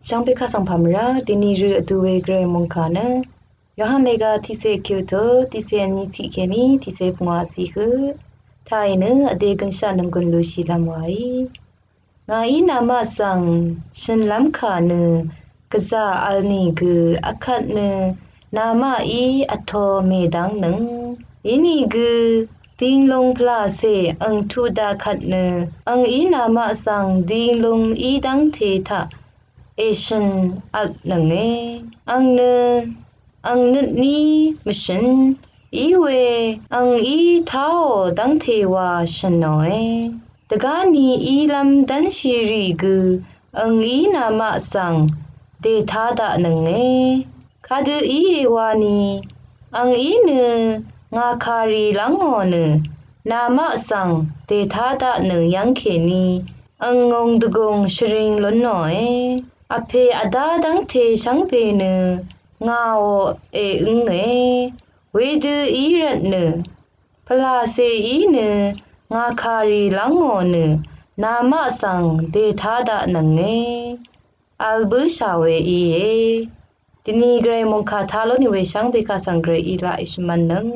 ช่างเปข้าสังพามราตินีรืออตูเวเกรมงคานะยอหันเลกาทิเซคิวโตทิเซนิทิเคนีทิเซปงวาสีคือไทยเนอเดกันชานังกุนลูชีลามไว้งาอีนามาสังฉันลำคาเนกษาอัลนีคืออคัดเนนามาอีอัทโทเมดังหนึ่งอินีคือดิงลงพลาเซอังทูดาคัดเนอังอีนามาสังดิงลงอีดังเททะเอชันอัลนังเออังเนอังนึดนี้มิชันอีเวอังอีท้าวดังเทวาชันโนเอตกานีอีลัมดันชีรีกุอังอีนามาสังเดทาดะนังเอคาดูอีวานีอังอีเนงาคารีลังโอเนนามาสังเดทาดะเนยังเคนีอังงงดุกงชริงลนโนเออเพอดาดังเทชังเปเนงาโอเออึงเอเวดูอีรัตเนพลาเซอีเนงาคารีลังโอเนนามาสังเดทาดะนังเออัลบูชาเวอีเอตินีเกรมงคาทาโลนิเวชังเบคาสังเกรอีลาอิชมันนัง